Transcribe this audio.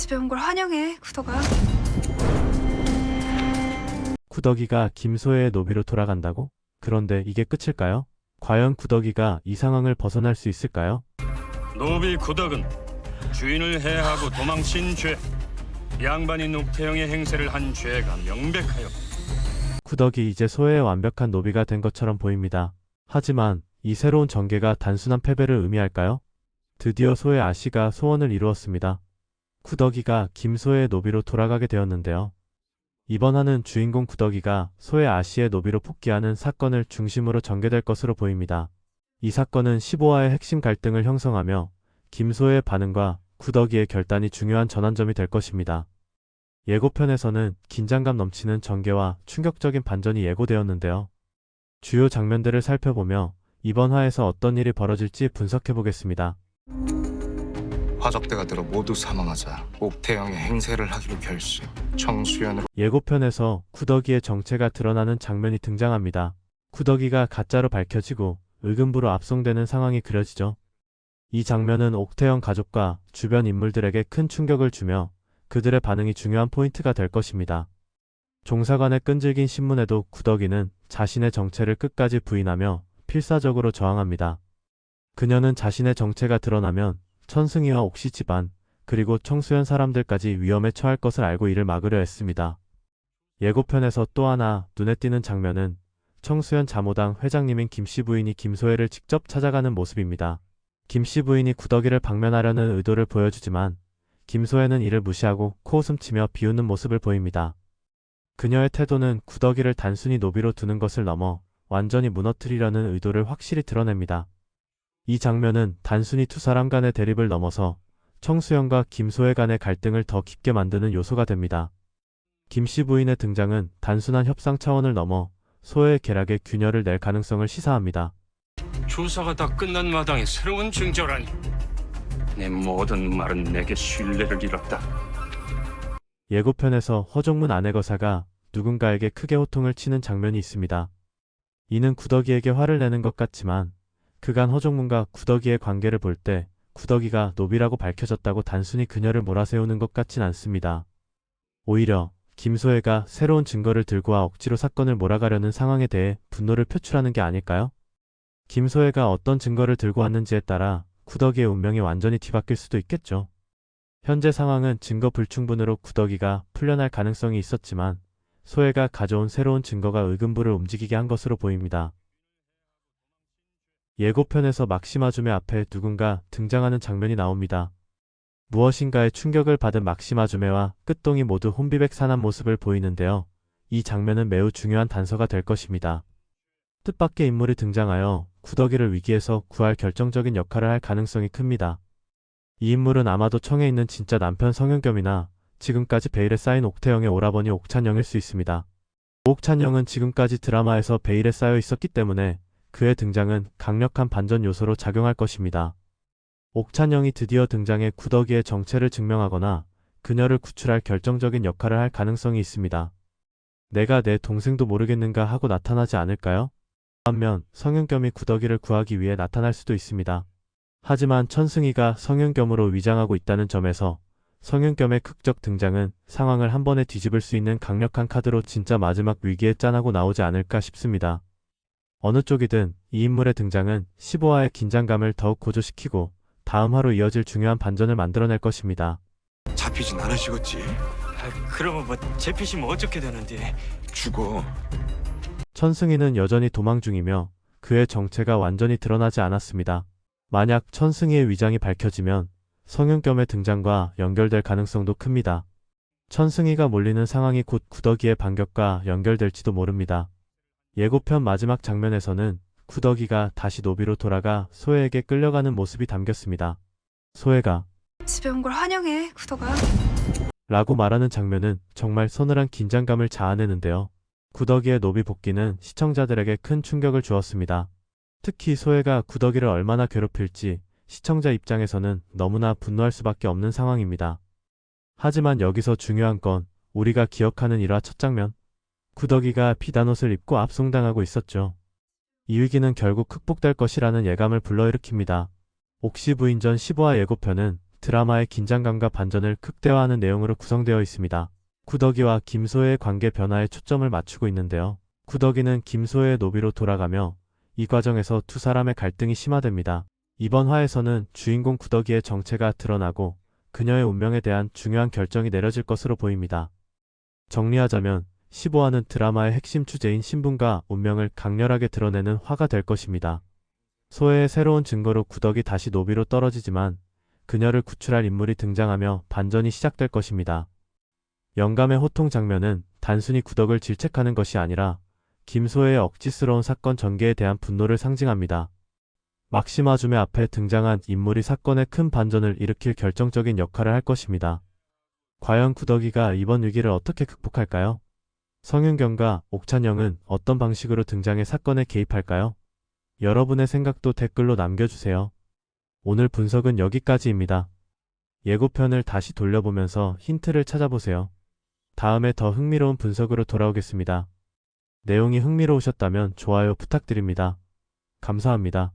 집에 온 걸 환영해, 구덕아. 구덕이가 김소혜의 노비로 돌아간다고? 그런데 이게 끝일까요? 과연 구덕이가 이 상황을 벗어날 수 있을까요? 노비 구덕은 주인을 해하고 도망친 죄, 양반이 옥태영의 행세를 한 죄가 명백하여 구덕이 이제 소혜의 완벽한 노비가 된 것처럼 보입니다. 하지만 이 새로운 전개가 단순한 패배를 의미할까요? 드디어 소혜 아씨가 소원을 이루었습니다. 구덕이가 김소혜의 노비로 돌아가게 되었는데요. 이번 화는 주인공 구덕이가 소혜 아씨의 노비로 복귀하는 사건을 중심으로 전개될 것으로 보입니다. 이 사건은 15화의 핵심 갈등을 형성하며 김소혜의 반응과 구덕이의 결단이 중요한 전환점이 될 것입니다. 예고편에서는 긴장감 넘치는 전개와 충격적인 반전이 예고되었는데요. 주요 장면들을 살펴보며 이번 화에서 어떤 일이 벌어질지 분석해보겠습니다. 화적대가 들어 모두 사망하자 옥태영의 행세를 하기로 결심. 청수연으로 예고편에서 구덕이의 정체가 드러나는 장면이 등장합니다. 구덕이가 가짜로 밝혀지고 의금부로 압송되는 상황이 그려지죠. 이 장면은 옥태영 가족과 주변 인물들에게 큰 충격을 주며 그들의 반응이 중요한 포인트가 될 것입니다. 종사관의 끈질긴 신문에도 구덕이는 자신의 정체를 끝까지 부인하며 필사적으로 저항합니다. 그녀는 자신의 정체가 드러나면 천승희와 옥씨 집안, 그리고 청수연 사람들까지 위험에 처할 것을 알고 이를 막으려 했습니다. 예고편에서 또 하나 눈에 띄는 장면은 청수연 자모당 회장님인 김씨 부인이 김소혜를 직접 찾아가는 모습입니다. 김씨 부인이 구덕이를 방면하려는 의도를 보여주지만 김소혜는 이를 무시하고 코웃음치며 비웃는 모습을 보입니다. 그녀의 태도는 구덕이를 단순히 노비로 두는 것을 넘어 완전히 무너뜨리려는 의도를 확실히 드러냅니다. 이 장면은 단순히 두 사람 간의 대립을 넘어서 청수연과 김소혜 간의 갈등을 더 깊게 만드는 요소가 됩니다. 김씨 부인의 등장은 단순한 협상 차원을 넘어 소혜의 계략에 균열을 낼 가능성을 시사합니다. 조사가 다 끝난 마당에 새로운 증조라니. 내 모든 말은 내게 신뢰를 잃었다. 예고편에서 허종문 아내거사가 누군가에게 크게 호통을 치는 장면이 있습니다. 이는 구덕이에게 화를 내는 것 같지만 그간 허종문과 구덕이의 관계를 볼 때 구덕이가 노비라고 밝혀졌다고 단순히 그녀를 몰아세우는 것 같진 않습니다. 오히려 김소혜가 새로운 증거를 들고 와 억지로 사건을 몰아가려는 상황에 대해 분노를 표출하는 게 아닐까요? 김소혜가 어떤 증거를 들고 왔는지에 따라 구덕이의 운명이 완전히 뒤바뀔 수도 있겠죠. 현재 상황은 증거 불충분으로 구덕이가 풀려날 가능성이 있었지만 소혜가 가져온 새로운 증거가 의금부를 움직이게 한 것으로 보입니다. 예고편에서 막시마주메 앞에 누군가 등장하는 장면이 나옵니다. 무엇인가에 충격을 받은 막시마주메와 끝동이 모두 혼비백산한 모습을 보이는데요. 이 장면은 매우 중요한 단서가 될 것입니다. 뜻밖의 인물이 등장하여 구덕이를 위기에서 구할 결정적인 역할을 할 가능성이 큽니다. 이 인물은 아마도 청에 있는 진짜 남편 성윤겸이나 지금까지 베일에 쌓인 옥태영의 오라버니 옥찬영일 수 있습니다. 옥찬영은 지금까지 드라마에서 베일에 쌓여 있었기 때문에 그의 등장은 강력한 반전 요소로 작용할 것입니다. 옥찬영이 드디어 등장해 구덕이의 정체를 증명하거나 그녀를 구출할 결정적인 역할을 할 가능성이 있습니다. 내가 내 동생도 모르겠는가 하고 나타나지 않을까요? 반면 성윤겸이 구덕이를 구하기 위해 나타날 수도 있습니다. 하지만 천승희가 성윤겸으로 위장하고 있다는 점에서 성윤겸의 극적 등장은 상황을 한 번에 뒤집을 수 있는 강력한 카드로 진짜 마지막 위기에 짠하고 나오지 않을까 싶습니다. 어느 쪽이든 이 인물의 등장은 15화의 긴장감을 더욱 고조시키고 다음 화로 이어질 중요한 반전을 만들어낼 것입니다. 잡히진 않으시겠지? 그러면 뭐 잡히시면 어떻게 되는데? 죽어. 천승희는 여전히 도망 중이며 그의 정체가 완전히 드러나지 않았습니다. 만약 천승희의 위장이 밝혀지면 성윤겸의 등장과 연결될 가능성도 큽니다. 천승희가 몰리는 상황이 곧 구덕이의 반격과 연결될지도 모릅니다. 예고편 마지막 장면에서는 구덕이가 다시 노비로 돌아가 소혜에게 끌려가는 모습이 담겼습니다. 소혜가 집에 온 걸 환영해, 구덕아. 라고 말하는 장면은 정말 서늘한 긴장감을 자아내는데요. 구덕이의 노비 복귀는 시청자들에게 큰 충격을 주었습니다. 특히 소혜가 구덕이를 얼마나 괴롭힐지 시청자 입장에서는 너무나 분노할 수밖에 없는 상황입니다. 하지만 여기서 중요한 건 우리가 기억하는 1화 첫 장면. 구덕이가 비단옷을 입고 압송당하고 있었죠. 이 위기는 결국 극복될 것이라는 예감을 불러일으킵니다. 옥시 부인전 15화 예고편은 드라마의 긴장감과 반전을 극대화하는 내용으로 구성되어 있습니다. 구덕이와 김소혜의 관계 변화에 초점을 맞추고 있는데요. 구덕이는 김소혜의 노비로 돌아가며 이 과정에서 두 사람의 갈등이 심화됩니다. 이번 화에서는 주인공 구덕이의 정체가 드러나고 그녀의 운명에 대한 중요한 결정이 내려질 것으로 보입니다. 정리하자면 15화는 드라마의 핵심 주제인 신분과 운명을 강렬하게 드러내는 화가 될 것입니다. 소혜의 새로운 증거로 구덕이 다시 노비로 떨어지지만 그녀를 구출할 인물이 등장하며 반전이 시작될 것입니다. 영감의 호통 장면은 단순히 구덕을 질책하는 것이 아니라 김소혜의 억지스러운 사건 전개에 대한 분노를 상징합니다. 막시마주메 앞에 등장한 인물이 사건에 큰 반전을 일으킬 결정적인 역할을 할 것입니다. 과연 구덕이가 이번 위기를 어떻게 극복할까요? 성윤경과 옥찬영은 어떤 방식으로 등장해 사건에 개입할까요? 여러분의 생각도 댓글로 남겨주세요. 오늘 분석은 여기까지입니다. 예고편을 다시 돌려보면서 힌트를 찾아보세요. 다음에 더 흥미로운 분석으로 돌아오겠습니다. 내용이 흥미로우셨다면 좋아요 부탁드립니다. 감사합니다.